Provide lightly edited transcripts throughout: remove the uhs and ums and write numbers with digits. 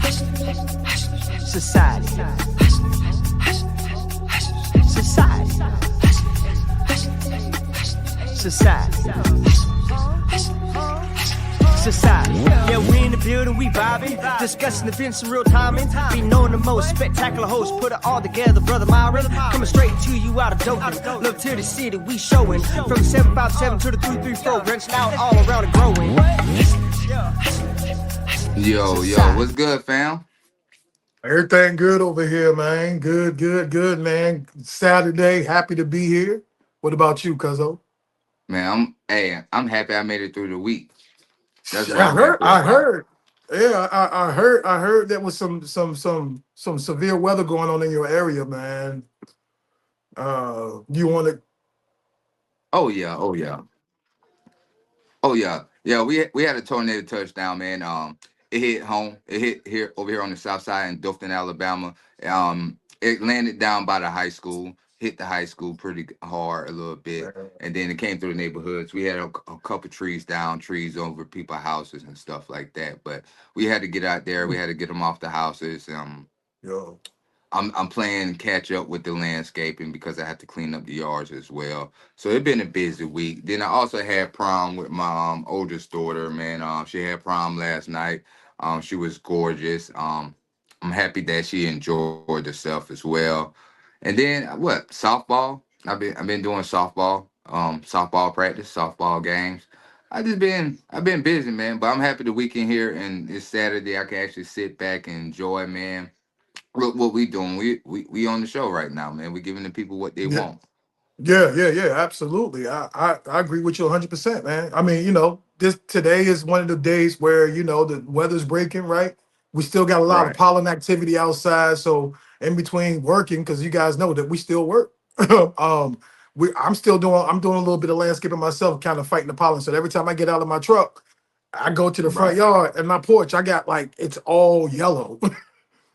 Society. Society. Society. Society. Yeah, we in the building, we vibing, discussing events in real timing. Be knowing the most spectacular host, put it all together, brother Myron. Coming straight to you out of Dothan. Look to the city, we showing from the 757 to the 334, branching out all around and growing. Yo, what's good, fam? Everything good over here, man. Good, man. Saturday, happy to be here. What about you, Cuzzo? Man, I'm happy I made it through the week. That's what I I'm heard, happy I about. heard. Yeah, I heard there was some severe weather going on in your area, man. You want to? Oh yeah, oh yeah, oh yeah, yeah. We had a tornado touchdown, man. It hit home. It hit here over here on the south side in Dothan, Alabama. It landed down by the high school. Hit the high school pretty hard a little bit, and then it came through the neighborhoods. We had a couple trees down, trees over people's houses and stuff like that. But we had to get out there. We had to get them off the houses. Yo, I'm playing catch up with the landscaping because I have to clean up the yards as well. So it's been a busy week. Then I also had prom with my oldest daughter. Man, she had prom last night. She was gorgeous. I'm happy that she enjoyed herself as well. And then what? Softball. I've been doing softball practice, softball games. I've been busy, man. But I'm happy the weekend here and it's Saturday. I can actually sit back and enjoy, man. What we doing? We on the show right now, man. We giving the people what they yeah, want. yeah. Absolutely. I agree with you 100%, man. I mean, this today is one of the days where the weather's breaking, right? We still got a lot of Right, pollen activity outside, so in between working, because you guys know that we still work. um, I'm doing a little bit of landscaping myself, kind of fighting the pollen. So every time I get out of my truck, I go to the front right. yard and my porch. I got like it's all yellow.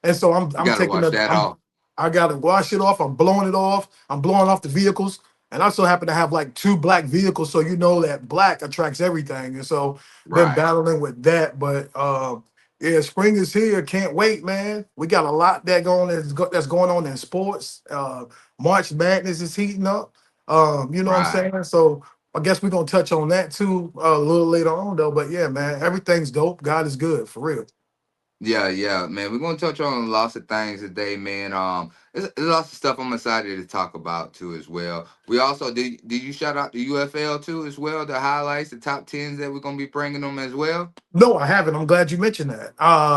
And so I'm You I'm gotta taking wash the that I'm off. I gotta wash it off. I'm blowing it off. I'm blowing off the vehicles. And I so happen to have like two black vehicles, so you know that black attracts everything. And so been Right. battling with that. But yeah, spring is here. Can't wait, man. We got a lot that's going on in sports. March Madness is heating up. You know what I'm Right. saying? So I guess we're gonna touch on that too a little later on though. But yeah, man, everything's dope. God is good for real. Yeah, man. We're gonna touch on lots of things today, man. There's lots of stuff I'm excited to talk about too as well. We also did you shout out the UFL too as well, the highlights, the top tens that we're gonna be bringing them as well. No, I haven't. I'm glad you mentioned that.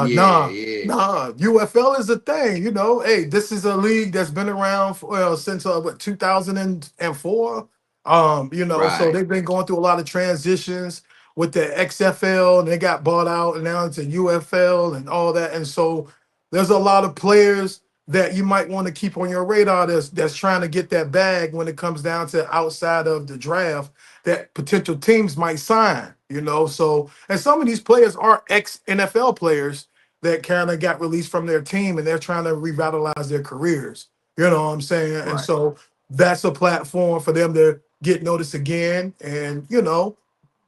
Yeah, yeah. Nah. UFL is a thing. Hey, this is a league that's been around since what 2004. So Right, they've been going through a lot of transitions with the XFL, and they got bought out, and now it's a UFL and all that. And so there's a lot of players that you might want to keep on your radar that's trying to get that bag when it comes down to outside of the draft that potential teams might sign. So and some of these players are ex NFL players that kind of got released from their team and they're trying to revitalize their careers. You know what I'm saying? And right. so that's a platform for them to get noticed again and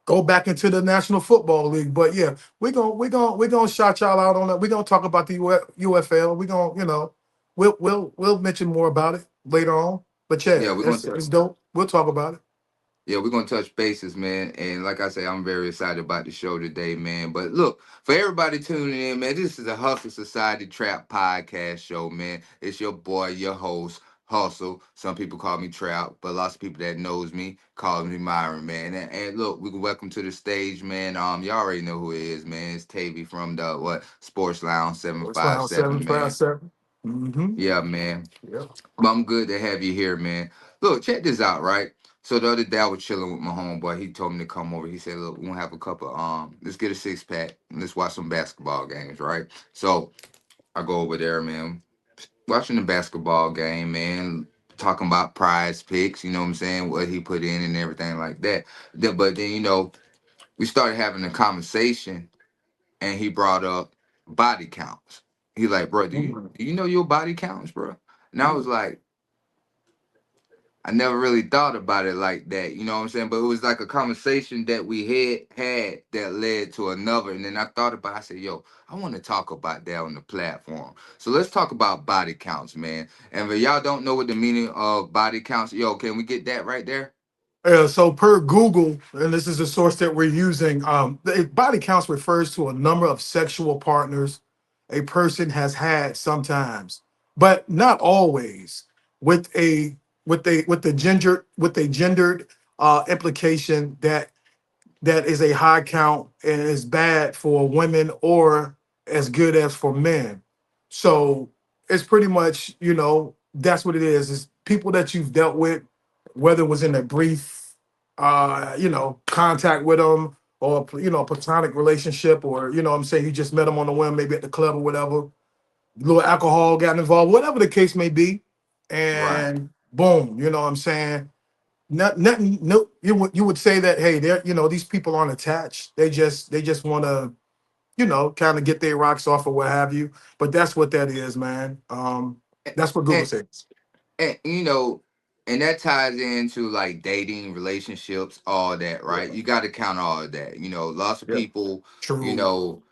go back into the National Football League. But yeah, we're gonna shout y'all out on that. We're gonna talk about the UFL. We're gonna we'll mention more about it later on. But yeah, Yeah, we're gonna it's dope. We'll talk about it. Yeah, we're gonna touch bases, man. And like I say, I'm very excited about the show today, man. But look, for everybody tuning in, man, this is a Hustle Society Trap podcast show, man. It's your boy, your host, Hustle. Some people call me Trap, but lots of people that knows me call me Myron, man. And look, we can welcome to the stage, man. You already know who it is, man. It's Tavy from the Sports Lounge It's around 757, man. 757. Mm-hmm. Yeah, man. Yeah. But I'm good to have you here, man. Look, check this out, right? So the other day I was chilling with my homeboy. He told me to come over. He said, "Look, we're gonna have a couple. Let's get a 6 pack. And let's watch some basketball games, right?" So I go over there, man, watching the basketball game, man, talking about prize picks. You know what I'm saying? What he put in and everything like that. But then we started having a conversation, and he brought up body counts. He like, bro, do you Mhm. do you know your body counts, bro? And I was like, I never really thought about it like that, you know what I'm saying? But it was like a conversation that we had that led to another. And then I thought about I said, yo, I want to talk about that on the platform. So let's talk about body counts, man. And if y'all don't know what the meaning of body counts, yo, can we get that right there? So per Google, and this is the source that we're using, body counts refers to a number of sexual partners a person has had sometimes, but not always, with a with a gendered implication that is a high count and is bad for women or as good as for men. So it's pretty much, that's what it is. It's people that you've dealt with, whether it was in a brief, contact with them or, platonic relationship, or, what I'm saying, you just met them on the whim, maybe at the club or whatever, little alcohol got involved, whatever the case may be. Right. And boom, what I'm saying, nothing. No, you would say that, hey, they're, these people aren't attached. They just want to, kind of get their rocks off or what have you. But that's what that is, man. That's what Google And, says. and and that ties into like dating, relationships, all that, Yeah. right? You got to count all of that. Lots of Yeah. people, you True. know,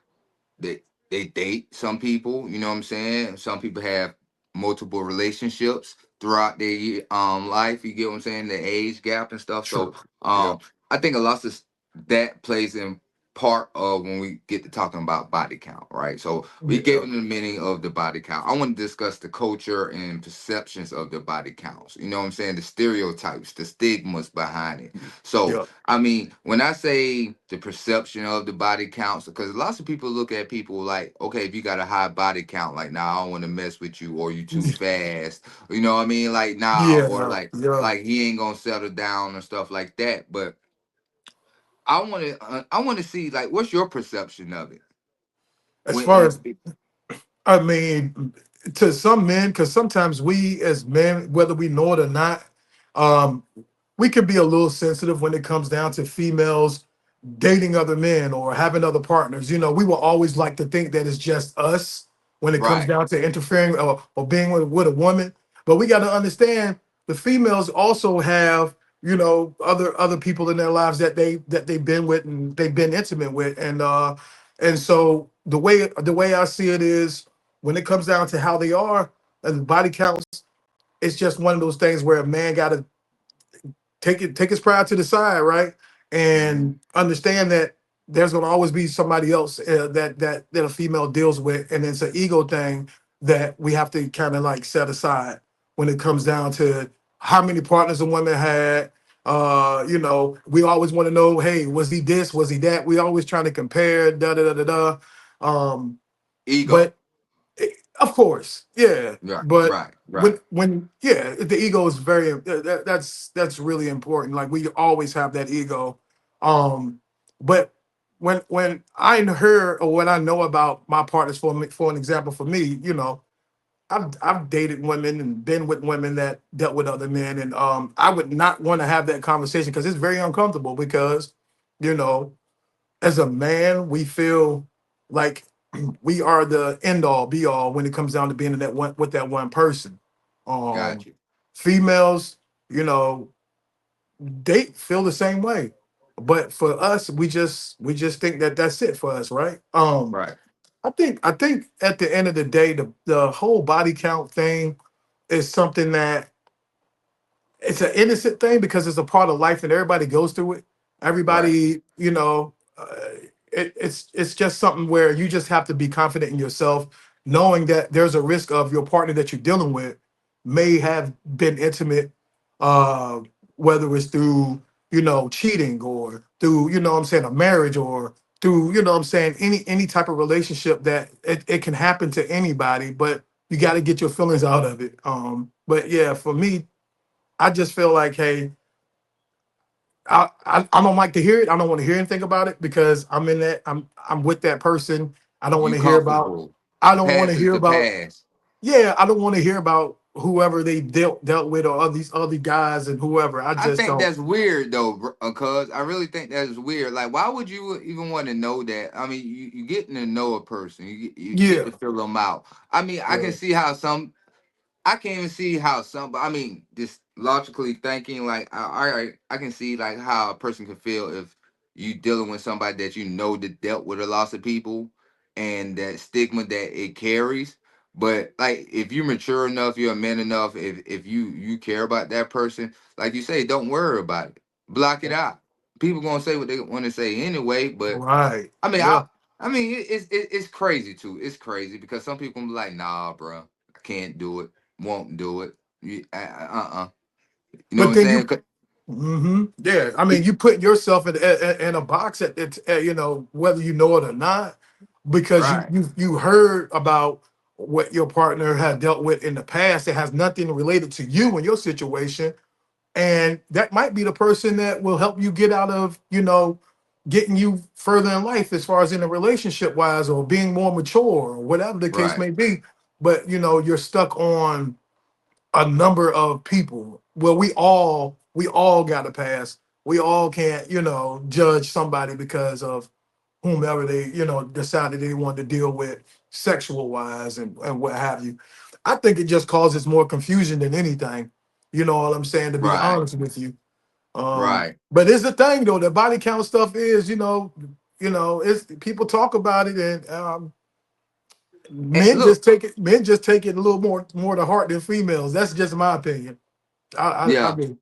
they date some people, you know what I'm saying? Some people have multiple relationships throughout their life, you get what I'm saying? The age gap and stuff. True. So Yeah. I think a lot of that plays in part of when we get to talking about body count, right? So we gave Yeah. them the meaning of the body count. I want to discuss the culture and perceptions of the body counts. You know what I'm saying? The stereotypes, the stigmas behind it. So Yeah. I mean, when I say the perception of the body counts, because lots of people look at people like, okay, if you got a high body count, like, nah, I don't want to mess with you, or you too fast. You know what I mean? Like, nah, or Yeah. like, Yeah. he ain't gonna settle down and stuff like that. But I want to see like, what's your perception of it? As far as, When I mean, to some men, because sometimes we as men, whether we know it or not, um, we can be a little sensitive when it comes down to females dating other men or having other partners. We will always like to think that it's just us when it comes right, down to interfering or being with a woman. But we got to understand the females also have, other people in their lives that they've been with and they've been intimate with. And so the way I see it is, when it comes down to how they are and body counts, it's just one of those things where a man got to take his pride to the side, right? hmm, And understand that there's going to always be somebody else that a female deals with, and it's an ego thing that we have to kind of like set aside when it comes down to how many partners a woman had. We always want to know, hey, was he this? Was he that? We always trying to compare, da da da da da. Um, ego. but of course, yeah. Right, But right, right. when yeah, the ego is very that's really important. Like, we always have that ego. Um, but when I heard, or when I know about my partners, for an example, for me, I've dated women and been with women that dealt with other men, and I would not want to have that conversation because it's very uncomfortable. Because you know as a man, we feel like we are the end all be all when it comes down to being in that one with that one person. Got Um, you. Females, they feel the same way, but for us, we just think that that's it for us, right? Right. I think at the end of the day, the whole body count thing is something that it's an innocent thing because it's a part of life and everybody goes through it. Right. Everybody, it's just something where you just have to be confident in yourself, knowing that there's a risk of your partner that you're dealing with may have been intimate, uh, whether it's through cheating, or through what I'm saying, a marriage, or through what I'm saying, any type of relationship, that it can happen to anybody, but you got to get your feelings out of it. But yeah, for me, I just feel like, hey, I don't like to hear it. I don't want to hear anything about it because I'm in that. I'm with that person. I don't want You to hear about. comfortable. I The don't want to past is hear the about. past. Yeah, I don't want to hear about whoever they dealt with, or all these other guys and whoever. I I just think don't. that's weird though, cuz I really think that's weird. Like, why would you even want to know that? I mean, you getting to know a person, you get Yeah, to fill them out. I mean, I can yeah, see how some, I can't even see how some, I mean, this. logically thinking, like I can see like how a person can feel if you dealing with somebody that you know that dealt with a loss of people and that stigma that it carries. But like if you're mature enough, you're a man enough, if you care about that person, like you say, don't worry about it. Block it out. People gonna say what they want to say anyway, but Right. I mean Yeah. I mean it's crazy too. It's crazy because some people be like, nah, bro, I can't do it, won't do it. You know what But I'm then saying? you, yeah. I mean, you put yourself in a box you know, whether you know it or not, because Right, you heard about what your partner had dealt with in the past. It has nothing related to you and your situation, and that might be the person that will help you get out of, you know, getting you further in life as far as in a relationship wise or being more mature or whatever the case right, may be. But you know, you're stuck on a number of people. Well, we all got to pass. We all can't, you know, judge somebody because of whomever they, you know, decided they wanted to deal with sexual wise and what have you. I think it just causes more confusion than anything. You know what I'm saying? To be right, honest with you. right. But it's the thing though, the body count stuff is, you know, it's people talk about it, and And look, men just take it a little more to heart than females. That's just my opinion. I yeah, mean,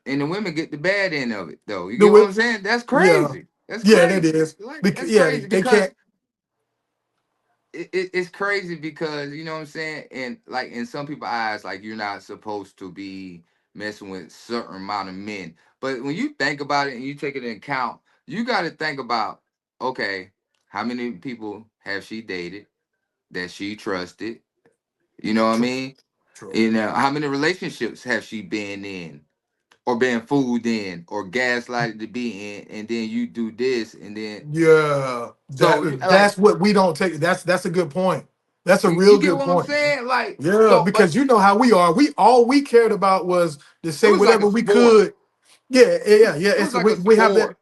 and the women get the bad end of it though. You the get what wi- I'm saying? That's yeah, crazy. That's yeah, that crazy. is Like because that's yeah, crazy they because can't. it's crazy because you know what I'm saying, and like in some people's eyes, like you're not supposed to be messing with certain amount of men. But when you think about it and you take it into account, you got to think about, okay, how many people have she dated that she trusted? You know what I True, mean? true. You know, how many relationships have she been in? Or been fooled in or gaslighted to be in, and then you do this, and then Yeah, so you like that's what we don't take. That's a good point. That's a real you get good what I'm point. saying? Like Yeah, so, because you know how we are. We all we cared about was to it say was like a whatever we sport. could. Yeah, yeah, yeah. It was It's like a we have that. sport,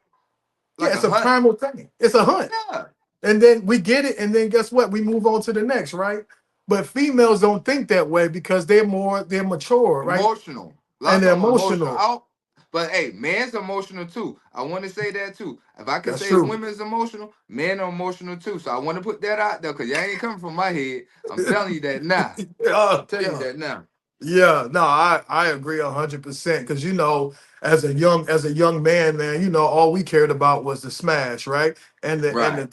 Yeah, like a it's a hunt. primal thing. It's a hunt. Yeah, And then we get it, and then guess what? We move on to the next, right? But females don't think that way because they're mature, right? emotional. A lot And of they're times emotional. emotional. But hey, man's emotional too. I want to say that too. If I could That's say true. women's emotional, men are emotional too. So I want to put that out there because y'all ain't coming from my head. I'm telling you that now. Yeah, I'm telling you yeah. that now. Yeah, no, I agree 100% because you know, as a young man, you know, all we cared about was the smash, right? And Right,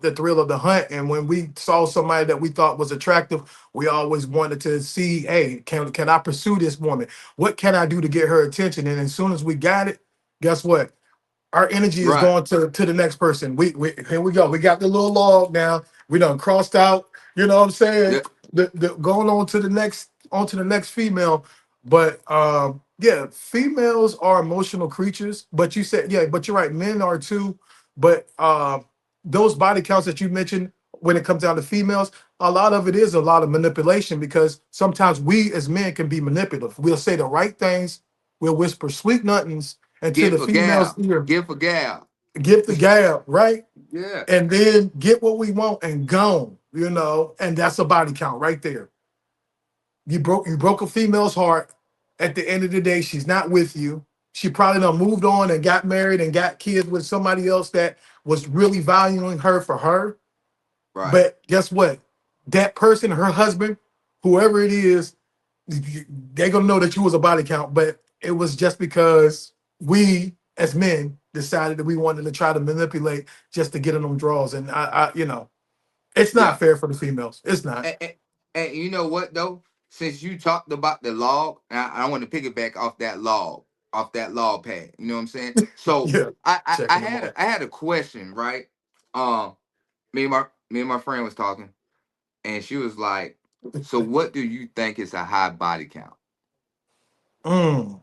the thrill of the hunt. And when we saw somebody that we thought was attractive, we always wanted to see, hey, can I pursue this woman? What can I do to get her attention? And as soon as we got it, guess what? Our energy is right. going to the next person. We here we go. We got the little log now. We done crossed out. You know what I'm saying? Yeah, The going on to the next female. But yeah, females are emotional creatures. But you said yeah, but you're right. Men are too. But those body counts that you mentioned when it comes down to females, a lot of it is a lot of manipulation because sometimes we as men can be manipulative. We'll say the right things. We'll whisper sweet nothings into the gift for female's gal, ear, gift for gal. get the gab, right? Yeah, And then get what we want and gone, and that's a body count right there. You broke a female's heart. At the end of the day, she's not with you. She probably done moved on and got married and got kids with somebody else that was really valuing her for her. right. But guess what? That person, her husband, whoever it is, they're gonna know that you was a body count, but it was just because we as men decided that we wanted to try to manipulate just to get in them draws. And it's not Yeah. fair for the females. It's not. And you know what though? Since you talked about the log, I want to piggyback off that log pad. You know what I'm saying? So Yeah, I checking them had out. I had a question, right? Um, me and my friend was talking, and she was like, "So what do you think is a high body count?" Mm,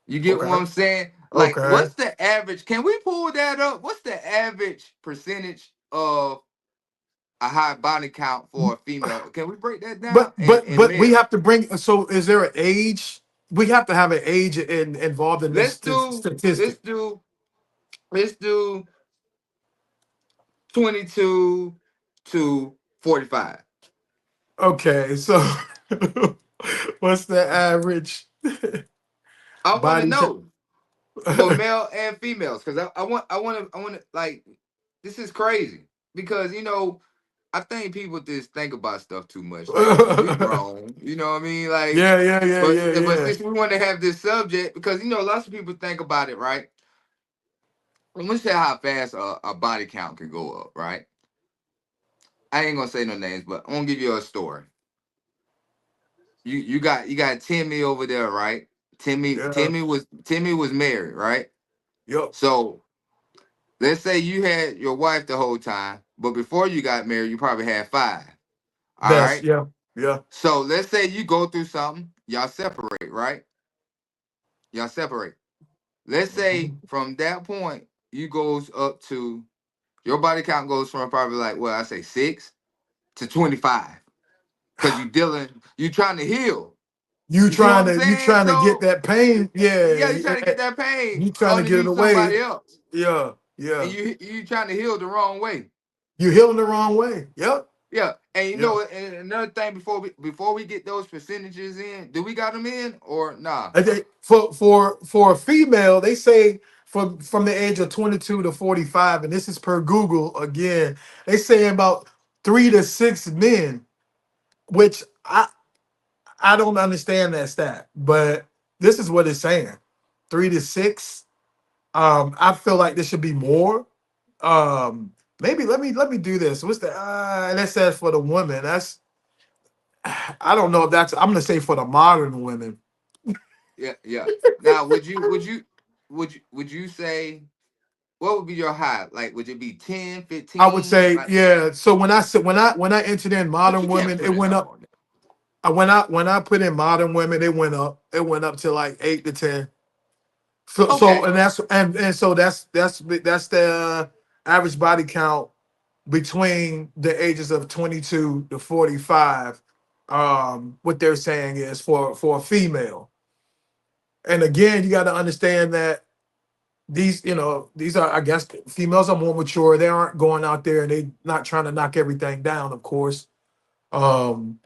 You get what okay. I'm saying? Like, Okay. what's the average? Can we pull that up? What's the average percentage of a high body count for a female? Can we break that down? But And but but we male. have to bring. So is there an age? We have to have an age involved in this Let's do let's statistic. do let's do 22 to 45. Okay, so what's the average? I want to Body type. know for male and females because I want to like this is crazy because I think people just think about stuff too much. Like we grown, you know what I mean? Like, Yeah, yeah, yeah, but yeah, but yeah. since we want to have this subject because lots of people think about it, right? I'm gonna say how fast a body count can go up, right? I ain't gonna say no names, but I'm gonna give you a story. You got Timmy over there, right? Timmy Yeah. Timmy was married, right? Yup. So let's say you had your wife the whole time, but before you got married, you probably had five. All Best. right. Yeah. Yeah. So let's say you go through something, y'all separate, right? Y'all separate. Let's say Mhm. from that point, you goes up to your body count goes from probably like I say 6 to 25. Cause you trying to heal. You You see what trying I'm to you saying? trying to get So that pain? yeah, Yeah. you trying to get that pain You trying to get it underneath away? somebody else. Yeah. And Yeah. you trying to heal the wrong way. You healing the wrong way. Yep. Yeah, and Yeah. and another thing before we get those percentages in, do we got them in or nah? For a female, they say from the age of 22 to 45, and this is per Google again, they say about 3 to 6 men, which I don't understand that stat, but this is what it's saying. 3 to 6. I feel like there should be more. Maybe let me do this. What's the and that says for the women? That's I don't know if that's I'm gonna say for the modern women. Yeah, yeah. Now, would you say what would be your high? Like, would it be 10, I would 15? say, Like, yeah. So when I said when I entered in but modern you can't women, it put a went number up. on that. When I put in modern women, it went up. It went up to like 8 to 10. So Okay, and so that's the average body count between the ages of 22 to 45. What they're saying is for a female. And again, you got to understand that these are, I guess, females are more mature. They aren't going out there and they not trying to knock everything down, of course. Um,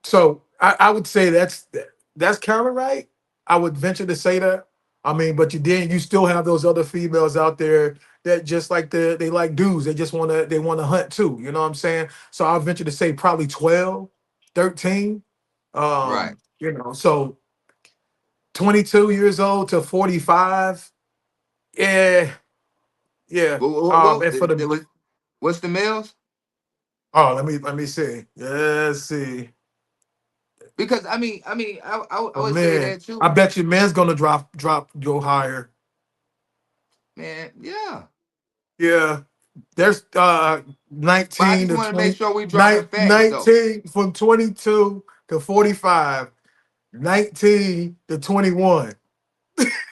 so I would say that's kind of right. I would venture to say that. I mean, but you still have those other females out there that just like they like dudes. They want to hunt too. You know what I'm saying? So I'll venture to say probably 12, 13. right. So 22 years old to 45. Yeah, yeah. And for the What's the males? oh, let me see. Yeah, let's see. Because I Oh would say man, that I too, bet you man's gonna go higher. man. Yeah, Yeah, there's but I 19 just to want to make 20, sure we dropping facts though. 19 from 22 to 45, 19 to 21.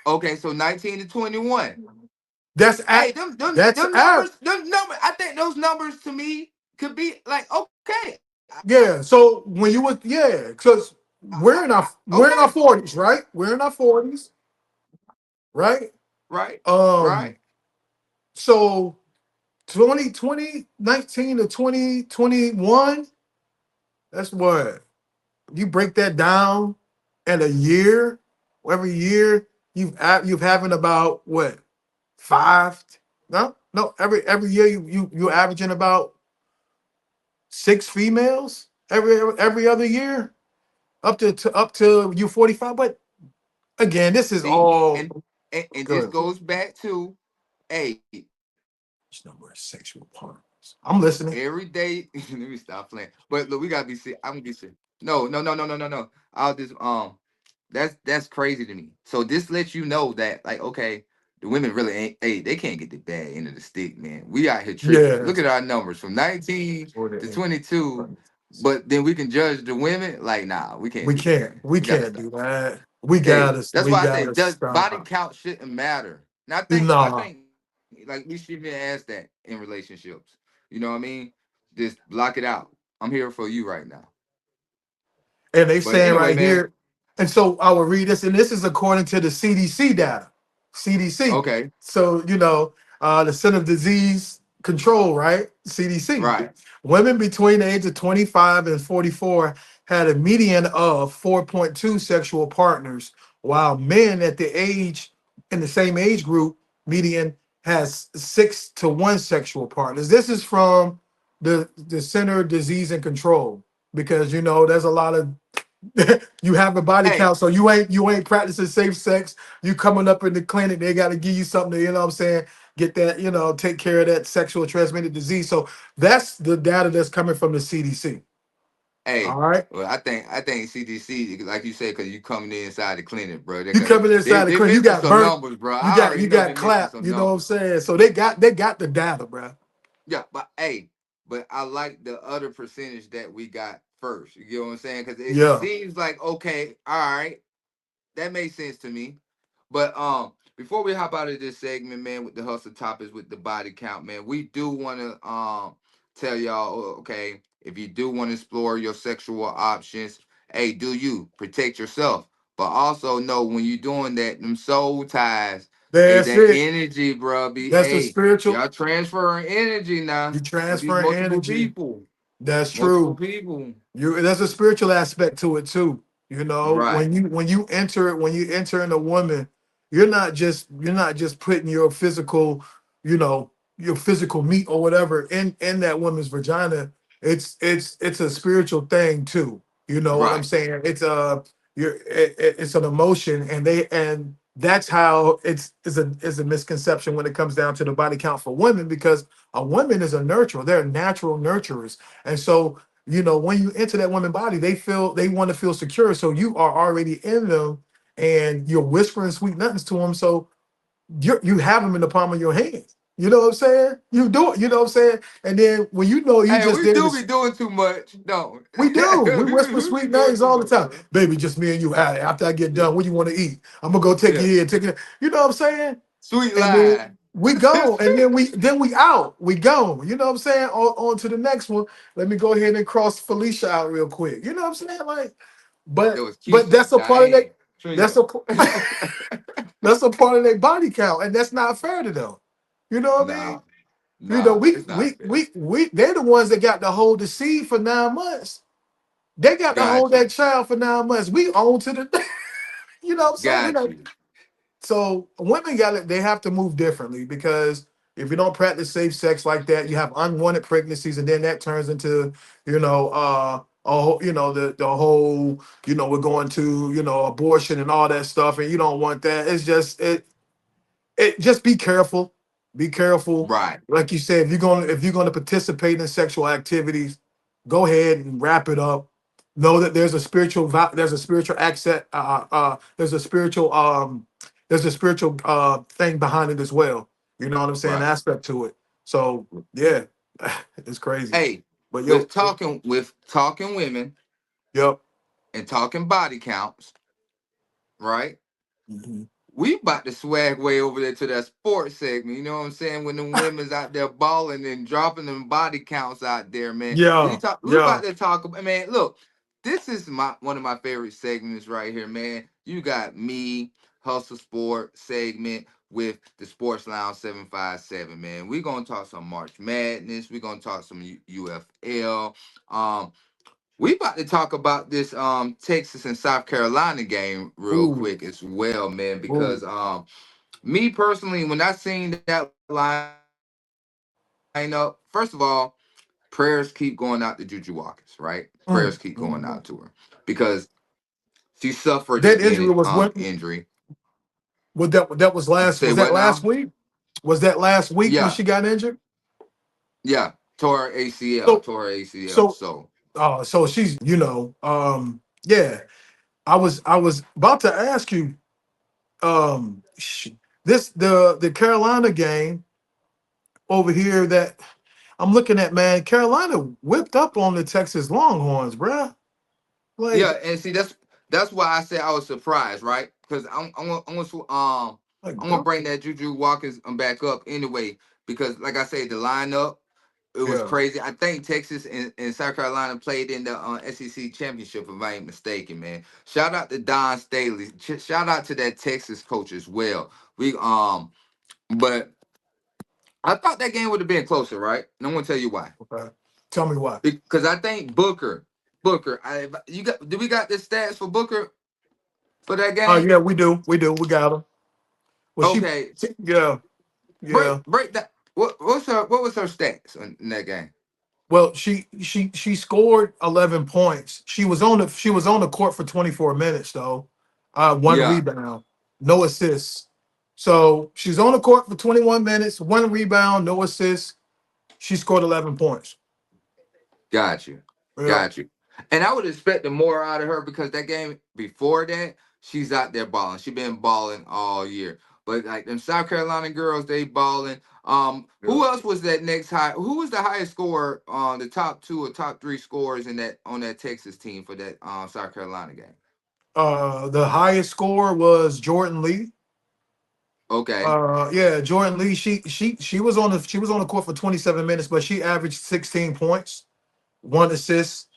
Okay, so 19 to 21. That's Hey, at that's them average. numbers, them numbers. I think those numbers to me could be like okay, Yeah. So when you was because we're in our okay, 40s, right? We're in our 40s, right? right, Um. right. So 19 to 2021. That's what you break that down in a year. Every year you've having about what five? No. Every year you averaging about 6 females every other year up to you 45. But again, this is See, all and this good. goes back to hey, Which number is sexual partners? I'm listening. every day. Let me stop playing. But look, we gotta be serious. I'm gonna be serious. No, no, no, no, no, no, no. I'll just that's crazy to me. So this lets you know that like okay, the women really ain't. Hey, they can't get the bad end of the stick, man. We out here tripping. Yeah. Look at our numbers from 19 Or to the- 22, but then we can judge the women like nah, we can't We do that, can't. man. We We gotta can't stop. do that. We Hey, gotta. that's We why I say gotta does body stop. count shouldn't matter. And I Nah. think like we should even ask that in relationships. You know what I mean? Just block it out. I'm here for you right now. And they But saying anyway, right man. here, and so I will read this, and this is according to the CDC data. CDC. Okay. So the Center of Disease Control, right? CDC. Right. Women between the age of 25 and 44 had a median of 4.2 sexual partners, while men at the age in the same age group median has 6 to 1 sexual partners. This is from the Center of Disease and Control, because you know there's a lot of you have a body Hey, count, so you ain't practicing safe sex. You coming up in the clinic, they got to give you something to, you know what I'm saying, get that, you know, take care of that sexual transmitted disease. So that's the data that's coming from the CDC. All hey. right, Well, I think CDC, like you said, because you coming inside the clinic, bro. you coming They inside the they clinic, you missing got some burnt, numbers, bro. I you already know they got missing clapped. some You know what I'm numbers. saying? So they got the data, bro. Yeah, but hey, but I like the other percentage that we got first. You get what I'm saying? Because it Yeah, seems like okay, all right, that makes sense to me. But before we hop out of this segment, man, with the hustle topics with the body count, man, we do want to tell y'all, okay, if you do want to explore your sexual options, hey, do you protect yourself, but also know when you're doing that, them soul ties, hey, that's that it. energy, bro, be That's the hey, spiritual. y'all transferring energy You now with these transferring multiple energy. people, That's multiple true. people, You there's a spiritual aspect to it too. You know, right, when you enter in a woman, you're not just putting your physical, you know, your physical meat or whatever in that woman's vagina. It's a spiritual thing too. You know what I'm right, saying? It's an emotion, and that's how it's a misconception when it comes down to the body count for women, because a woman is a nurturer. They're natural nurturers, and so you know, when you enter that woman body, they want to feel secure. So you are already in them, and you're whispering sweet nothings to them. So you have them in the palm of your hands. You know what I'm saying? You do it. You know what I'm saying? And then when you know you hey, just we did do this, be doing too much, no. we do. We whisper We be sweet doing nothings too all the much, time. bro. Baby, just me and you. Ah, after I get Yeah, done, what do you want to eat? I'm gonna go take yeah. you in, take it. You know what I'm saying? Sweet And then lie. we go, and then we out. We go. You know what I'm saying? On to the next one. Let me go ahead and cross Felicia out real quick. You know what I'm saying? Like, It but was but Keisha, that's a part of that. Diane, That's Trina. a that's a part of their body count, and that's not fair to them. You know what I mean? Nah, You know, nah, it's not fair. they're the ones that got to hold the seed for 9 months. They got to hold Got you. that child for 9 months. We own to the, you know what I'm saying? We Got know. you. So women got it. They have to move differently, because if you don't practice safe sex like that, you have unwanted pregnancies, and then that turns into, you know, you know, the whole, you know, we're going to, you know, abortion and all that stuff, and you don't want that. It's just it just be careful. Be careful. Right. Like you said, if you're gonna participate in sexual activities, go ahead and wrap it up. Know that there's a spiritual accent, there's a spiritual thing behind it as well. You know what I'm saying? Right. Aspect to it. So yeah, it's crazy. Hey, But with talking women yep. and talking body counts, right? Mhm. We about to swag way over there to that sports segment. You know what I'm saying? When the women's out there balling and dropping them body counts out there, man. Yeah, We yeah. about to talk about, man. Look, this is one of my favorite segments right here, man. You got me, Hustle Sport segment with the Sports Lounge 757, man. We're gonna talk some March Madness. We're gonna talk some UFL. We about to talk about this Texas and South Carolina game real Ooh, quick as well, man, ooh. because me personally, when I seen that lineup, first of all, prayers keep going out to Juju Watkins, right? Prayers keep going Mhm. out to her because she suffered That injury an was when? injury. That was last? Say Was that what last now? week? Was that last week when Yeah, she got injured? yeah, tore her ACL, So, tore her ACL. so, So so she's, you know, yeah. I was about to ask you, this the Carolina game over here that I'm looking at, man. Carolina whipped up on the Texas Longhorns, bruh. yeah, Like, and see that's why I said I was surprised, right? Because like, I'm gonna bro. bring that Juju Watkins back up anyway because like I said, the lineup it was Yeah. crazy. I think Texas and South Carolina played in the SEC championship if I ain't mistaken, man. Shout out to Don Staley. Shout out to that Texas coach as well. But I thought that game would have been closer, right? And I'm gonna tell you why. Okay. Tell me why. Because I think Booker. Do we got the stats for Booker for that game? Yeah, we do. We got her. Well, Okay, yeah, yeah. break that. What was her stats in that game? Well, she scored 11 points. She was on the court for 24 minutes though. One Yeah, rebound, no assists. So she's on the court for 21 minutes, one rebound, no assists. She scored 11 points. got you, Yeah. got you. And I would expect more out of her because that game before that, she's out there balling. She been balling all year. But like them South Carolina girls, they balling. Who else was that next high? Who was the highest scorer on the top two or top three scorers in that on that Texas team for that South Carolina game? The highest score was Jordan Lee. Okay, Yeah, Jordan Lee. She was on the court for 27 minutes, but she averaged 16 points, one assist,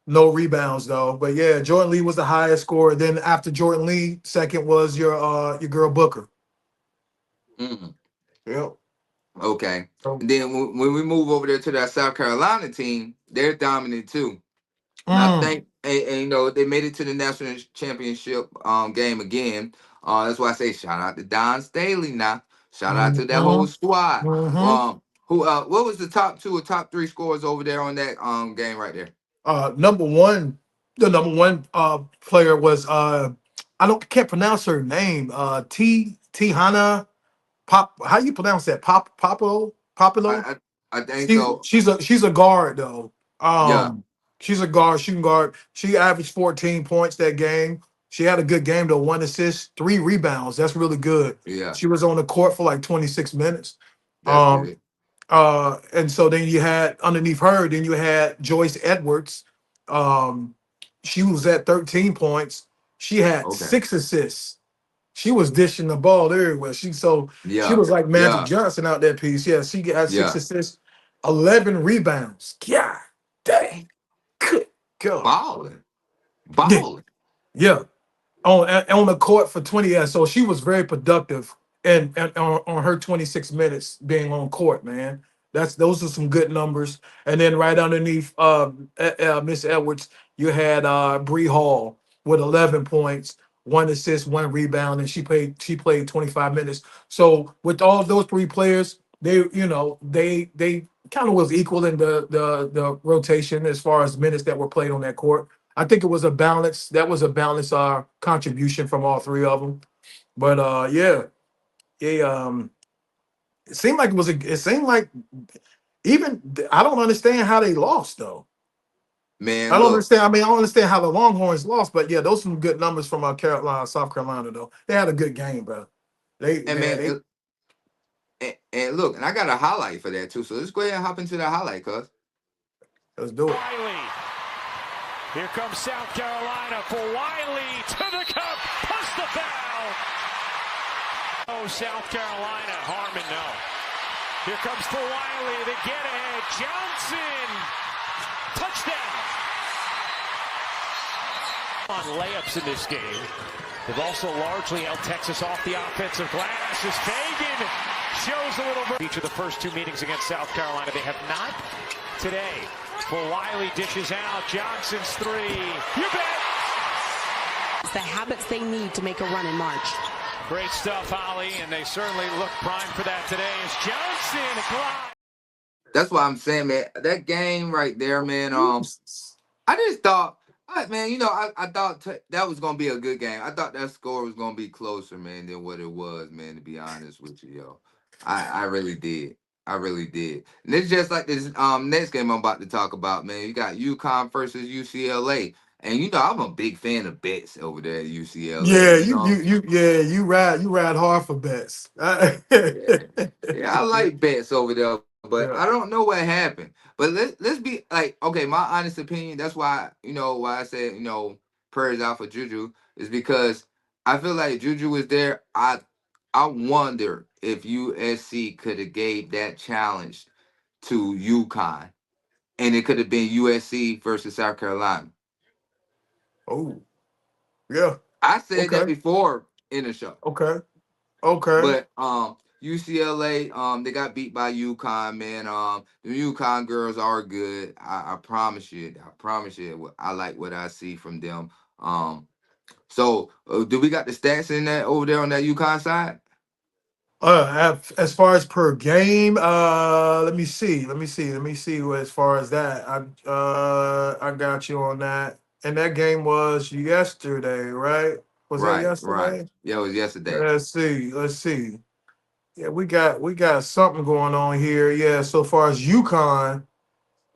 no rebounds though. But yeah, Jordan Lee was the highest scorer. Then after Jordan Lee, second was your girl Booker. mm, Yep. okay. So, And then when we move over there to that South Carolina team, they're dominant too. And I mm, think, and, you know, they made it to the national championship game again. That's why I say shout out to Don Staley now. Shout out to that whole mhm, squad. mhm. What was the top two or top three scores over there on that game right there? Number one, the number one player was can't pronounce her name. T Hana Pop. How you pronounce that? Popolo. I I think so. She's a guard though. Yeah, She's a guard, shooting guard. She averaged 14 points that game. She had a good game though, one assist, three rebounds. That's really good. yeah, She was on the court for like 26 minutes. that's Um, good. and so then you had underneath her, then you had Joyce Edwards. Um, she was at 13 points. She had Okay. 6 assists. She was dishing the ball everywhere. She Yeah, was like Magic yeah, Johnson out that piece. Yeah, she had six yeah. assists, 11 rebounds. God dang. Good God. Balling, Yeah. balling. Yeah. On the court for 20 years. So she was very productive and on her 26 minutes being on court, man. Those are some good numbers. And then right underneath Miss Edwards, you had Bree Hall with 11 points, one assist, one rebound, and she played 25 minutes. So with all of those three players, they kind of was equal in the rotation as far as minutes that were played on that court. I think it was a balance. That was a balanced contribution from all three of them. But yeah, it it seemed like it seemed like even I don't understand how they lost though. I Man, don't look, understand. I mean, I don't understand how the Longhorns lost, but yeah, those some good numbers from South Carolina though. They had a good game, bro. They and man, man, they and look, and I got a highlight for that too. So let's go ahead and hop into the highlight, cuz. let's do it. Wiley. Here comes South Carolina for Wiley to the cup. Plus the foul. Oh, South Carolina. Harmon, no. Here comes for Wiley. The get ahead. Johnson. Touchdown. On layups in this game. They've also largely held Texas off the offensive glass as Fagan shows a little bit. Each of the first two meetings against South Carolina, they have not today. For Wiley dishes out. Johnson's three. You bet. It's the habits they need to make a run in March. Great stuff, Holly, and they certainly look primed for that today as Johnson glides. That's what I'm saying, man. That game right there, man. I just thought, man, you know, I thought that was gonna be a good game. I thought that score was gonna be closer, man, than what it was, man. To be honest with you, yo, I really did. I really did. And it's just like this next game I'm about to talk about, man. You got UConn versus UCLA. And you know, I'm a big fan of bets over there at UCLA. Yeah, You know, you ride hard for bets. yeah, yeah, I like bets over there, but Yeah. I don't know what happened. But let's be like, okay, my honest opinion. That's why why I said prayers out for Juju is because I feel like Juju was there. I wonder if USC could have gave that challenge to UConn, and it could have been USC versus South Carolina. Oh, yeah. I said that Okay. before in the show. Okay. Okay. But UCLA, they got beat by UConn, man. The UConn girls are good. I promise you. I promise you. I like what I see from them. So do we got the stats in that over there on that UConn side? As far as per game, let me see. As far as that, I got you on that. And that game was yesterday, right? Was that Right, right. yesterday? Yeah, it was yesterday. Let's see. Yeah, we got something going on here. Yeah, so far as UConn,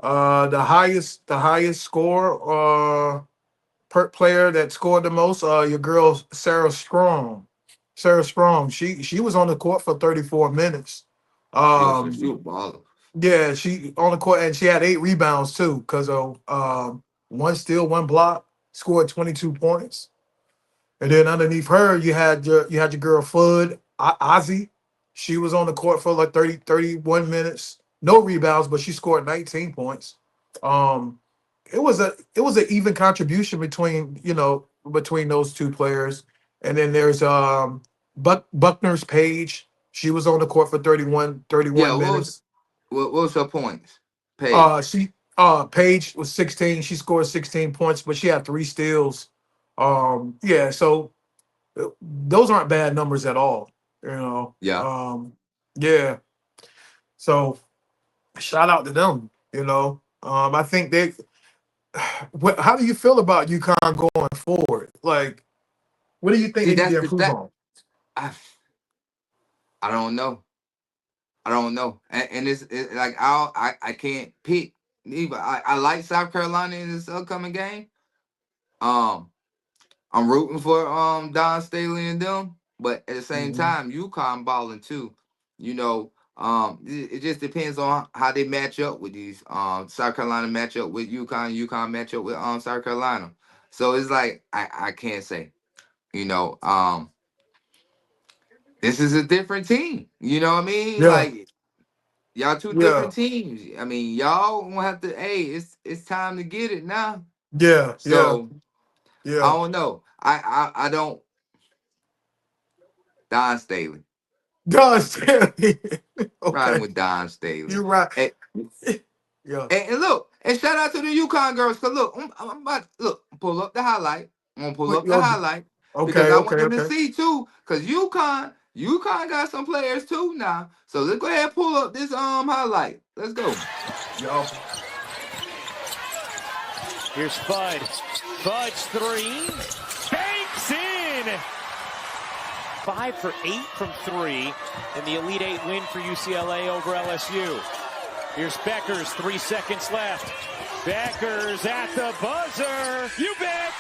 the highest score per player that scored the most, your girl Sarah Strong. Sarah Strong, she was on the court for 34 minutes. Yo, so Um, she was baller. yeah, she on the court and she had 8 rebounds too, because of one steal, one block, scored 22 points. And then underneath her, you had your girl Fudd Ozzy. She was on the court for like 31 minutes. No rebounds, but she scored 19 points. Um, it was an even contribution between those two players. And then there's Buckner's Page. She was on the court for 31 Yeah, 31 minutes. what was her points? Paige. She Page was 16. She scored 16 points, but she had 3 steals. Yeah, so those aren't bad numbers at all. You know. Yeah. Yeah. So shout out to them. I think they. How do you feel about UConn going forward? Like, what do you think See, they need that's to the improve that on? I I don't know. I don't know. And it's like I can't pick either. I like South Carolina in this upcoming game. Um I'm rooting for Don Staley and them, but at the same Mhm. time, UConn balling too. It just depends on how they match up with these. South Carolina match up with UConn match up with South Carolina. So it's like I can't say. You know, this is a different team. You know what I mean? Yeah, Like y'all two yeah, different teams. I mean, y'all gonna have to. Hey, it's time to get it now. yeah, yeah, So I yeah. don't know. I don't. Don Staley. God, Stanley. Riding Okay, with Don Staley. you're right. And, Yeah. and look, and shout out to the UConn girls. Cause look, I'm about look, pull up the highlight. I'm gonna pull Wait, up the highlight because okay, I want okay, them to okay. see too. Cause UConn got some players too now. So let's go ahead and pull up this highlight. Let's go. Y'all. Here's Fudd. Fudd's three. Banks in. 5 for 8 from 3 in the Elite Eight win for UCLA over LSU. Here's Beckers, 3 seconds left. Beckers at the buzzer. You bet.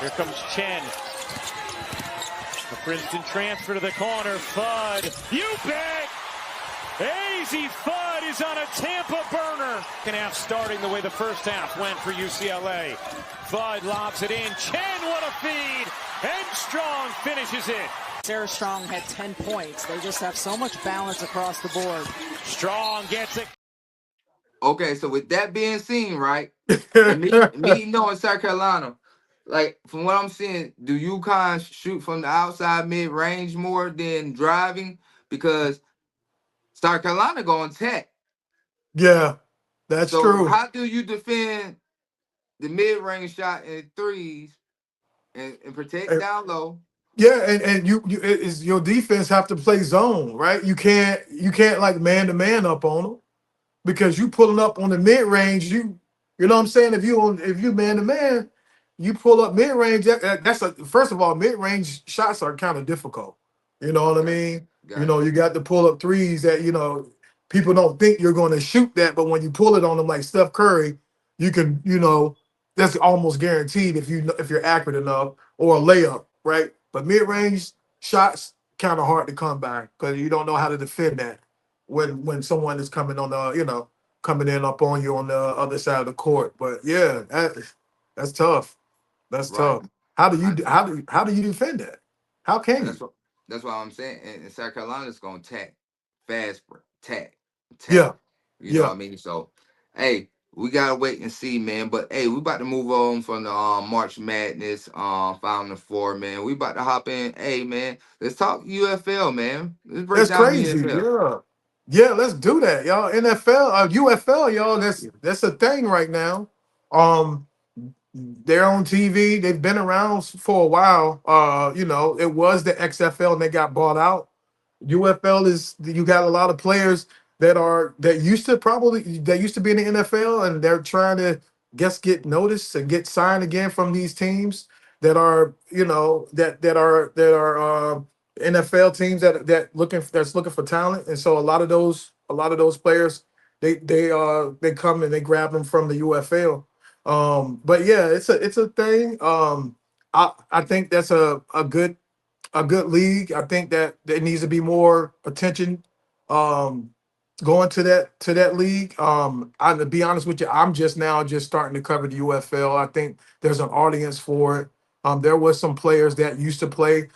Here comes Chen. The Princeton transfer to the corner. Fudd. You bet. Azzi Fudd is on a Tampa burner. Second half starting the way the first half went for UCLA. Fudd lobs it in. Chen, what a feed. And Strong finishes it. Sarah Strong had 10 points. They just have so much balance across the board. Strong gets it. Okay, so with that being seen, right? And me knowing South Carolina, like from what I'm seeing, do UConn shoot from the outside mid range more than driving? Because South Carolina going tech. Yeah, that's So true. how do you defend the mid range shot and threes and protect down low? Yeah, and is your defense have to play zone, right? You can't like man to man up on them, because you pulling up on the mid range. You know what I'm saying? If you man to man, you pull up mid range. That's first of all, mid range shots are kind of difficult. You know what I Got mean? got you. You got to pull up threes that people don't think you're going to shoot that, but when you pull it on them like Steph Curry, you can that's almost guaranteed if you're accurate enough, or a layup, right? But mid range shots kind of hard to come by because you don't know how to defend that when someone is coming on coming in up on you on the other side of the court. But yeah, that's tough. That's Right. tough. How do I, you how do you defend that? How can that's you? what I'm saying. And South Carolina's gonna tack, fast break, tack. Yeah, You know what yeah, I mean? So, hey, we gotta wait and see, man. But hey, we about to move on from the March Madness Final Four, man. We about to hop in. Hey, man, let's talk UFL, man. Let's break That's down the crazy. UFL. Yeah. Yeah, let's do that, y'all. NFL, UFL, y'all. That's a thing right now. Um, they're on TV. They've been around for a while. It was the XFL and they got bought out. UFL is you got a lot of players that used to be in the NFL and they're trying to get noticed and get signed again from these teams that are NFL teams that's looking for talent. And so a lot of those players they come and they grab them from the UFL. But yeah, it's a thing. I think that's a good league. I think that there needs to be more attention um, going to that league. To be honest with you, I'm just now just starting to cover the UFL. I think there's an audience for it. There was some players that used to play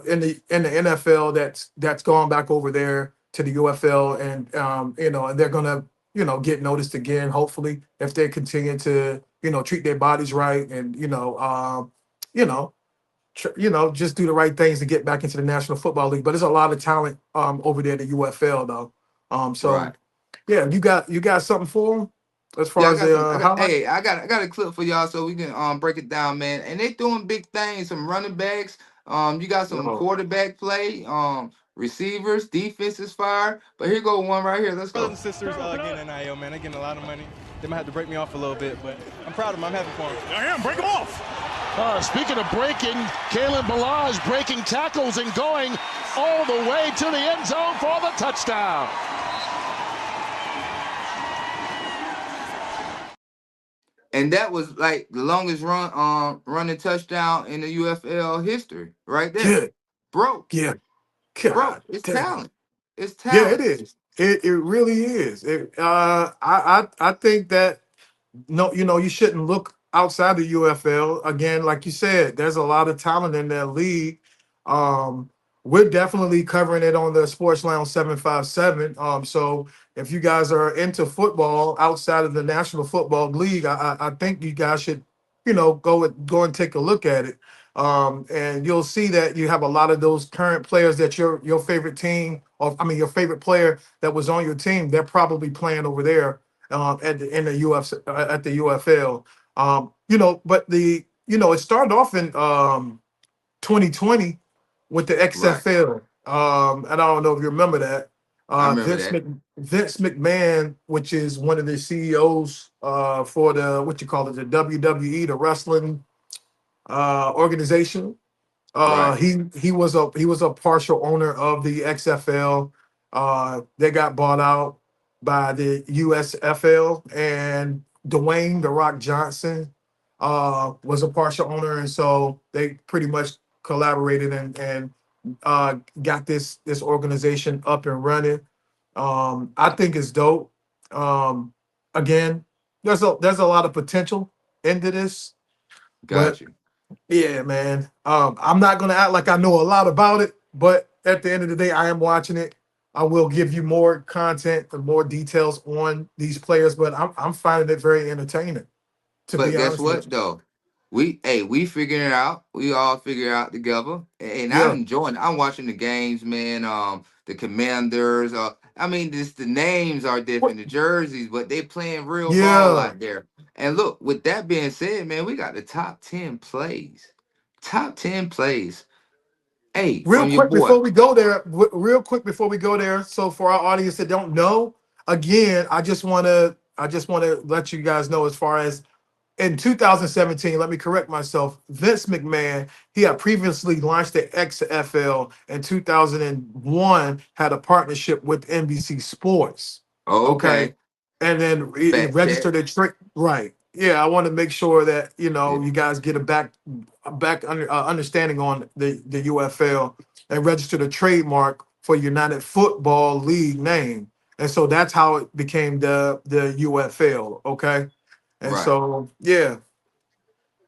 in the NFL that's gone back over there to the UFL, and and they're gonna get noticed again. Hopefully, if they continue to treat their bodies right and you know just do the right things to get back into the National Football League. But there's a lot of talent over there at the UFL though. So Right. yeah, you got something for them as Yeah, far I as got some. the highlight. I got a clip for y'all so we can break it down, man. And they doing big things. Some running backs. You got some Yo, quarterback play. Receivers, defense is fire. But here go one right here. Let's Brothers go. and sisters getting NIL, man. They're getting a lot of money. They might have to break me off a little bit, but I'm proud of them. I'm happy for them. I am. Break him off. Speaking of breaking, Kalen Balaj breaking tackles and going all the way to the end zone for the touchdown. And that was like the longest running touchdown in the UFL history, right there. kid, Bro, yeah, bro, God it's damn. talent. It's Yeah, it talent. is. It really is. I think that no, you shouldn't look outside the UFL. Again, like you said, there's a lot of talent in that league. Um, we're definitely covering it on the Sports Lounge 757. So if you guys are into football outside of the National Football League, I think you guys should, go and take a look at it. And you'll see that you have a lot of those current players that your favorite team, or I mean your favorite player that was on your team, they're probably playing over there in the UFC at the UFL. But it started off in 2020 with the Right. XFL. And I don't know if you remember that. I remember Vince that. Vince McMahon, which is one of the CEOs for the what you call it, the WWE, the wrestling organization. Right. He was a partial owner of the XFL. They got bought out by the USFL, and Dwayne the Rock Johnson was a partial owner, and so they pretty much collaborated and got this organization up and running. I think it's dope. Um, Again, there's a lot of potential into this, but Got you. yeah, man. I'm not gonna act like I know a lot about it, but at the end of the day, I am watching it. I will give you more content and more details on these players, but I'm finding it very entertaining, to But be guess honest with what you. though? We figuring it out. We all figure it out together. And I'm Yeah. enjoying it. I'm watching the games, man. The Commanders. I mean, just the names are What? different, the jerseys, but they playing real ball Yeah. out there. And look, with that being said, man, we got the top 10 plays. Top 10 plays. Hey, Real from your quick boy. before we go there, real quick before we go there. So for our audience that don't know, again, I just want to let you guys know as far as in 2017, let me correct myself. Vince McMahon, he had previously launched the XFL in 2001, had a partnership with NBC Sports. Okay. Okay. And then it Fact check. registered a trick. Right. Yeah, I want to make sure that Yeah. you guys get understanding on the UFL and registered a trademark for United Football League name. And so that's how it became the UFL. Okay. And Right. so, yeah,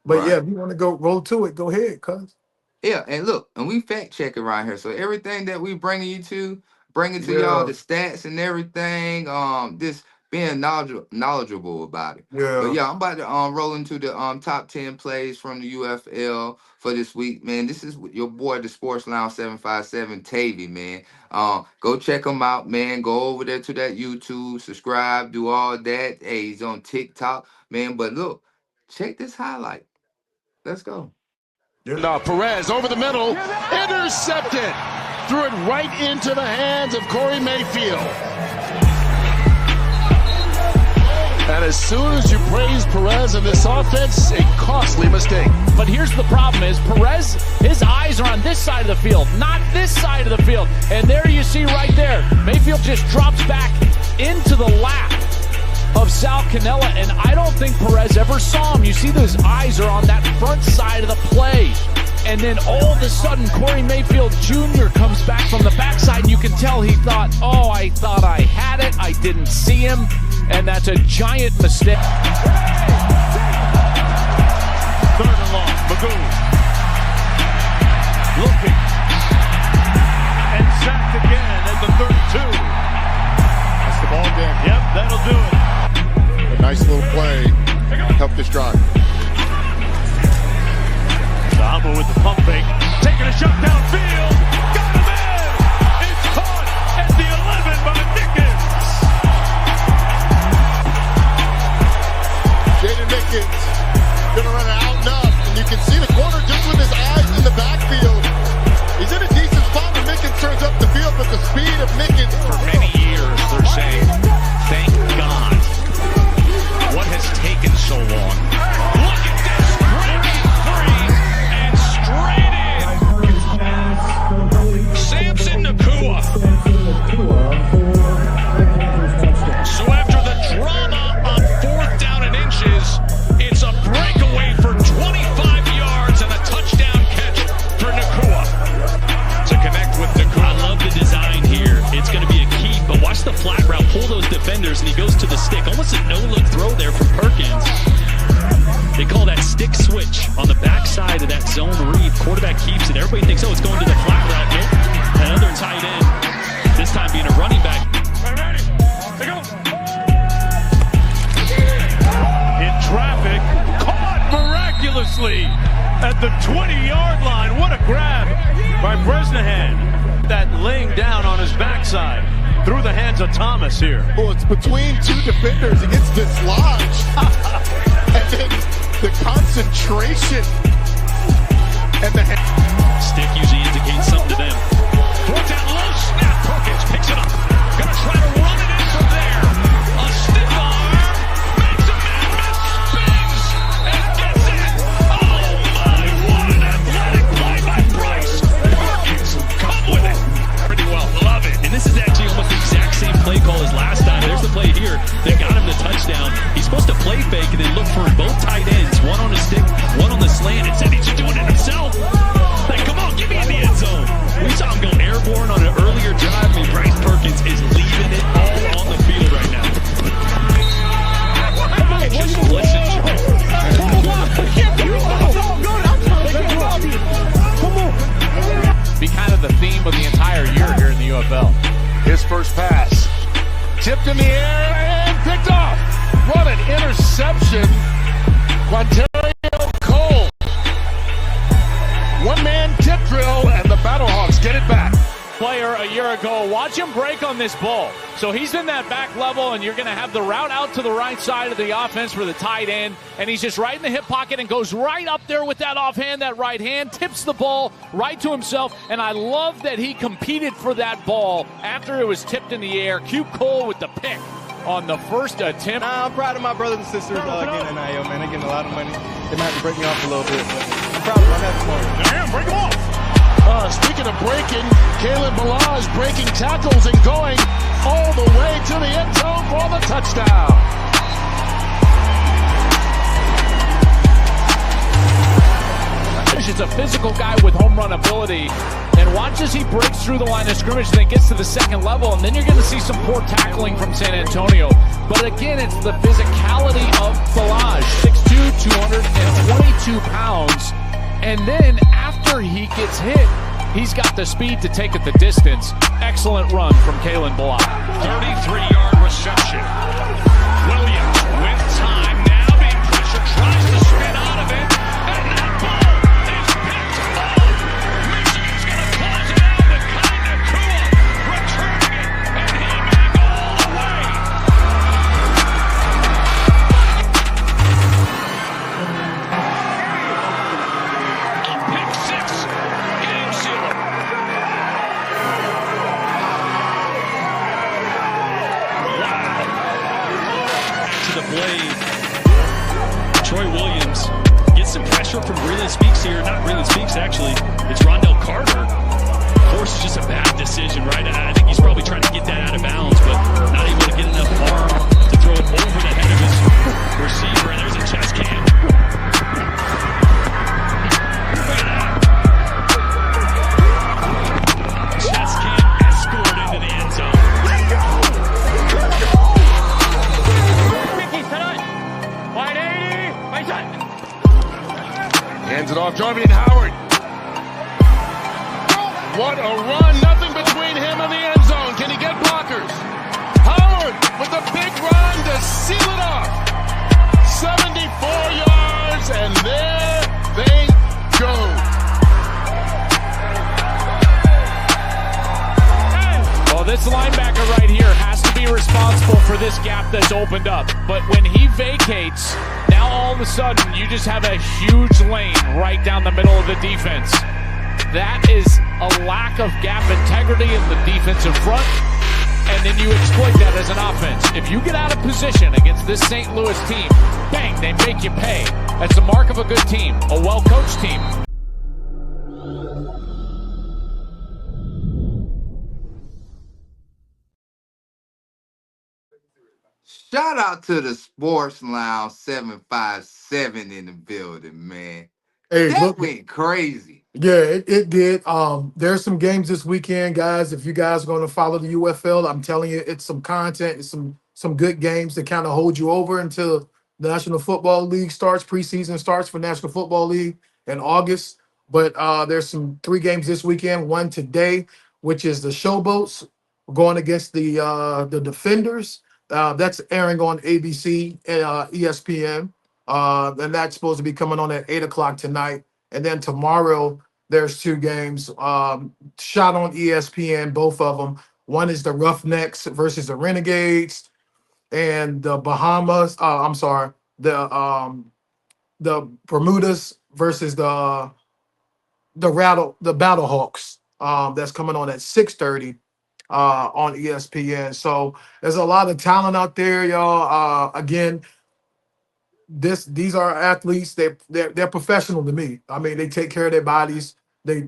but yeah, Right. if you want to go roll to it, go ahead, cuz. Yeah, and look, and we fact check around here. So everything that we bringing you to, bringing to y'all Yeah, the stats and everything. being knowledgeable about it. Yeah. But yeah, I'm about to roll into the top 10 plays from the UFL for this week, man. This is your boy, the Sports Lounge 757, Tavy, man. Go check him out, man. Go over there to that YouTube, subscribe, do all that. Hey, he's on TikTok, man. But look, check this highlight. Let's go. Now Perez over the middle, intercepted. Threw it right into the hands of Corey Mayfield. And as soon as you praise Perez in this offense, a costly mistake. But here's the problem is Perez, his eyes are on this side of the field, not this side of the field. And there you see right there, Mayfield just drops back into the lap of Sal Cannella, and I don't think Perez ever saw him. You see those eyes are on that front side of the play. And then all of a sudden, Corey Mayfield Jr. comes back from the backside, and you can tell he thought, oh, I thought I had it. I didn't see him. And that's a giant mistake. Third and long, Magoo. Looking. And sacked again at the 32. That's the ball game. Yep, that'll do it. A nice little play. Help this drive. Saba with the pump fake. Taking a shot downfield. Got him in. It's caught at the 11 by Nickens. Jaden Nickens gonna run it out and up, and you can see the corner just with his eyes in the backfield. He's in a decent spot when Nickens turns up the field, but the speed of Nickens. For many years, they're saying, thank God. What has taken so long? Look at this, breaking free and straight in. Samson Nakua. So after the drama on 4th down and inches, it's a breakaway for 25 yards and a touchdown catch for Nakua. To connect with Nakua. I love the design here. It's going to be a key, but watch the flat route, pull those defenders, and he goes to the stick. Almost a no-look throw there from Perkins. They call that stick switch on the backside of that zone read. Quarterback keeps it. Everybody thinks, oh, it's going to the flat route. Nope. Another tight end, this time being a running back. In traffic, caught miraculously at the 20-yard line. What a grab by Bresnahan. That laying down on his backside through the hands of Thomas here. Well, it's between two defenders. He gets dislodged. And then the concentration and the Stick usually indicates something to them. Throws that low snap. Perkins picks it up. Gonna try to run it in from there. A stiff arm. Makes a man miss. Spins. And gets it. Oh my, what an athletic play by Bryce. Perkins, come with it. Pretty well. Love it. And this is actually almost the exact same play call as last time. There's the play here that got him the touchdown. He's supposed to play fake and then look for both tight ends. One on the stick, one on the slant. Instead, he's just doing it himself. Like, come on, get me in the end zone. We saw him go airborne on an earlier drive. I mean, Bryce Perkins is leaving it all on the field right now. And just listen to him. Be kind of the theme of the entire year here in the UFL. his first pass. Tipped in the air and picked off. What an interception. Quantario Cole. One-man tip drill, and the Battlehawks get it back. Player a year ago, watch him break on this ball. So he's in that back level, and you're going to have the route out to the right side of the offense for the tight end, and he's just right in the hip pocket and goes right up there with that offhand, that right hand, tips the ball right to himself, and I love that he competed for that ball after it was tipped in the air. Q Cole with the pick on the first attempt. I'm proud of my brothers and sisters getting NIL, man. They're getting a lot of money. They might have to break me off a little bit, but I'm proud of them. I'm having fun. Damn, break them off. Speaking of breaking, Kalen Balazs breaking tackles and going all the way to the end zone for the touchdown. He's a physical guy with home run ability, and watch as he breaks through the line of scrimmage and then gets to the second level, and then you're going to see some poor tackling from San Antonio. But again, it's the physicality of Balazs, 6'2", 222 pounds, and then after he gets hit, he's got the speed to take it the distance. Excellent run from Kalen Balazs. 33-yard reception. play. Troy Williams gets some pressure from Breland Speaks here. Not Breland Speaks, actually. It's Rondell Carter. Forces just a bad decision, right? I think he's probably trying to get that out of bounds, but not able to get enough arm to throw it over the head of his receiver. And there's a chest cam. Look at that. Chest cam escort into the end zone. Hands it off, Jarvin Howard. What a run, nothing between him and the end zone. Can he get blockers? Howard with a big run to seal it off. 74 yards, and there they go. Well, this linebacker right here has to be responsible for this gap that's opened up. But when he vacates, now all of a sudden you just have a huge lane right down the middle of the defense. That is a lack of gap integrity in the defensive front, and then you exploit that as an offense. If you get out of position against this St. Louis team, bang, they make you pay. That's the mark of a good team, a well-coached team. Shout out to the Sports Lounge 757 in the building, man. Hey, That look, went crazy. yeah, it did. There's some games this weekend, guys. If you guys are going to follow the UFL, I'm telling you, it's some content, it's some good games that kind of hold you over until the National Football League starts. Preseason starts for National Football League in August. But there's some 3 games this weekend. One today, which is the Showboats going against the Defenders. That's airing on ABC and ESPN. And that's supposed to be coming on at 8 o'clock tonight. And then tomorrow, there's 2 games shot on ESPN, both of them. One is the Roughnecks versus the Renegades, and the Bahamas. The Bermudas versus the Battlehawks. That's coming on at 6:30 on ESPN. So there's a lot of talent out there, y'all. Again, these are athletes. They're professional to me. I mean, they take care of their bodies. They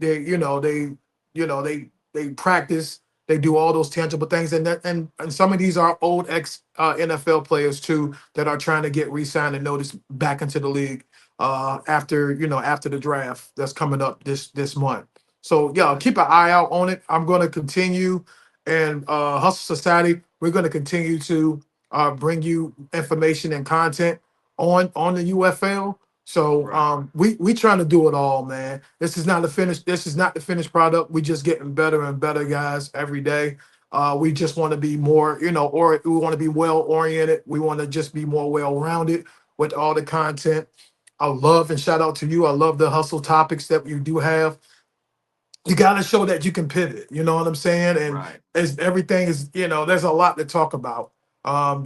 practice. They do all those tangible things, and some of these are old ex NFL players too that are trying to get re-signed and noticed back into the league after the draft that's coming up this month. So yeah, keep an eye out on it. I'm going to continue, and Hustle Society, we're going to continue to bring you information and content on the UFL. So we trying to do it all, man. This is not the finished product. We just getting better and better, guys, every day. We just want to be more, or we want to be well oriented. We want to just be more well rounded with all the content. I love and shout out to you. I love the hustle topics that you do have. You got to show that you can pivot. You know what I'm saying? And Right. as everything is, there's a lot to talk about.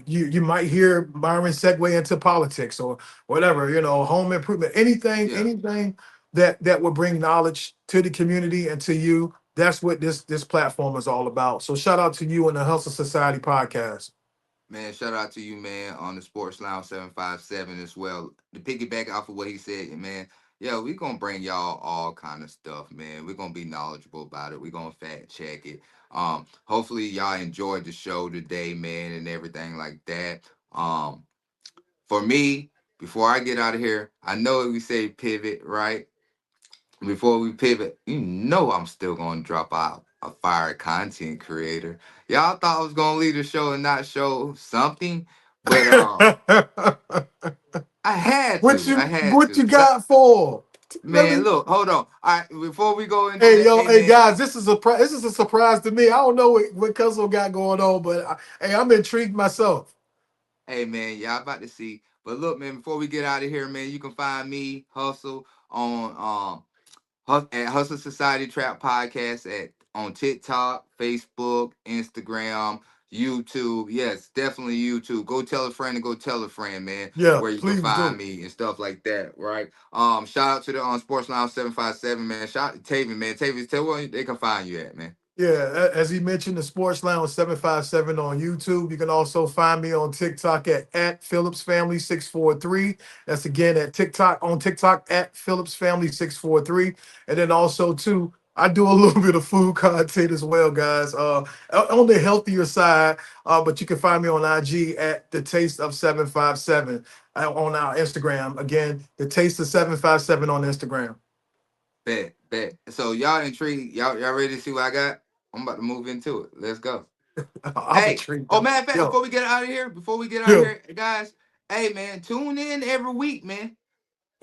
You might hear Byron segue into politics or whatever, home improvement, anything that will bring knowledge to the community and to you. That's what this platform is all about. So shout out to you and the Hustle Society podcast. Man, shout out to you, man, on the Sports Lounge 757 as well. To piggyback off of what he said, man, yeah, we're going to bring y'all all kind of stuff, man. We're going to be knowledgeable about it. We're going to fact check it. Hopefully y'all enjoyed the show today, man, and everything like that. For me, before I get out of here, I know we say pivot, right? Before we pivot, I'm still going to drop out a fire content creator. Y'all thought I was going to leave the show and not show something, but I had to. What you got for? Man, look, hold on. All right, before we go into Hey guys, this is a surprise to me. I don't know what Cuzzo got going on, but I'm intrigued myself. Hey man, y'all about to see. But look, man, before we get out of here, man, you can find me, Hustle, on at Hustle Society Trap Podcast on TikTok, Facebook, Instagram, YouTube. Yes, definitely YouTube. Go tell a friend and go tell a friend, man. Yeah, where you please can find do. me and stuff like that, right? Shout out to the Sports Lounge 757, man. Shout out to Taven, man. Taven, tell where they can find you at, man. Yeah, as he mentioned, the Sports Lounge 757 on YouTube. You can also find me on TikTok at Phillips Family 643. That's again at TikTok at Phillips Family 643. And then also too, I do a little bit of food content as well, guys. On the healthier side, but you can find me on IG at The Taste of 757 on our Instagram. Again, The Taste of 757 on Instagram. Bet. So y'all intrigued? Y'all ready to see what I got? I'm about to move into it. Let's go. I'm intrigued. Matter of fact, Yo. before we get out of here, guys, hey man, tune in every week, man.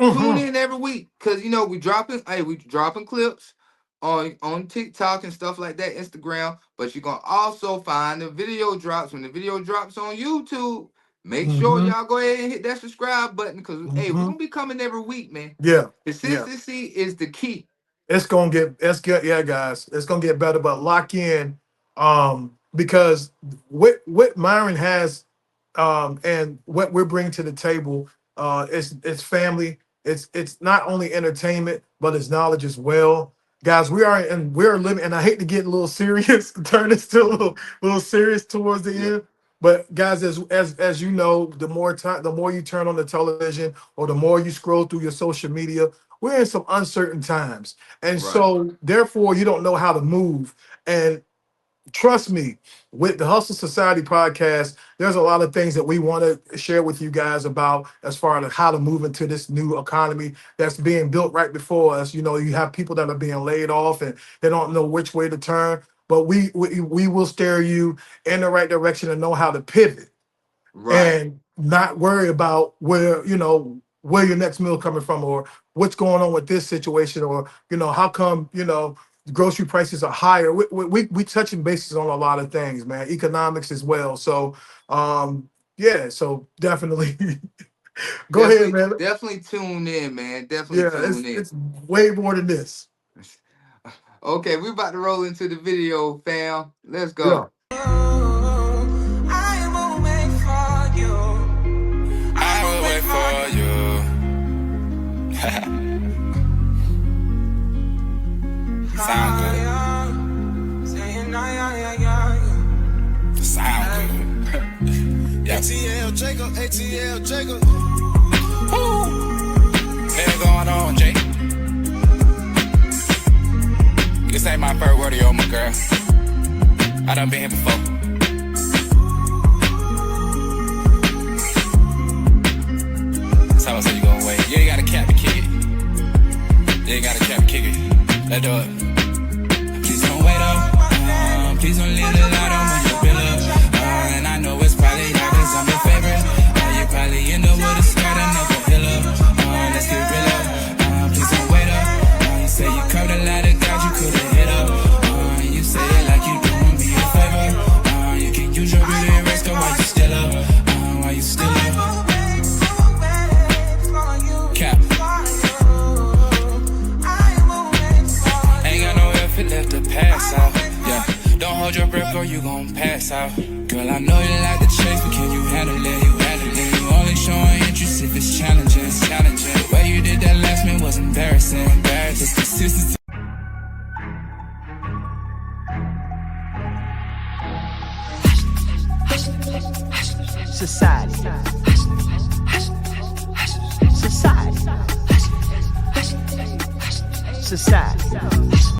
Tune in every week, cause you know we dropping clips on TikTok and stuff like that, Instagram. But you're gonna also find the video drops when the video drops on YouTube. Make sure y'all go ahead and hit that subscribe button, because hey, we're gonna be coming every week, man. Yeah. Consistency is the key. It's good, yeah, guys. It's gonna get better, but lock in, because what Myron has, and what we're bringing to the table, it's family. It's not only entertainment, but it's knowledge as well, guys. We're living, and I hate to get a little serious, turn this to a little serious towards the end. But guys, as you know, the more you turn on the television or the more you scroll through your social media, we're in some uncertain times. And so therefore you don't know how to move. And trust me, with the Hustle Society podcast, there's a lot of things that we want to share with you guys about as far as how to move into this new economy that's being built right before us. You know, you have people that are being laid off and they don't know which way to turn. But we will steer you in the right direction and know how to pivot, and not worry about where your next meal coming from, or what's going on with this situation, or how come the grocery prices are higher. We touching bases on a lot of things, man, economics as well. So so definitely go ahead, man. Definitely tune in, man. Definitely tune in. It's way more than this. Okay, we're about to roll into the video, fam. Let's go. Yeah. I will wait for you. I will wait for you. Sound good. Sound good. Yeah. ATL Jacob. What's going on, Jake? This ain't my first rodeo, my girl. I done been here before. Someone said you gon' wait. You ain't gotta cap to kick it. Let's do it. Please don't wait up. Please don't leave the light on when you build up. And I know it's probably not cause I'm your favorite. You probably end up with a skirt and never heal up. Let's get real up. Please don't wait up. You say you covered a lot of guys you could've hit up. You say it like you doing me a favor. You can use your beauty and rest while you still up. While you still up. Cap. Ain't got no effort left to pass out. Yeah, don't hold your breath or you gon' pass out. Girl, I know you like the chase, but can you handle it? You only showing interest if it's challenging. The way you did that last man was embarrassing. It's consistency. Society. Society. Society.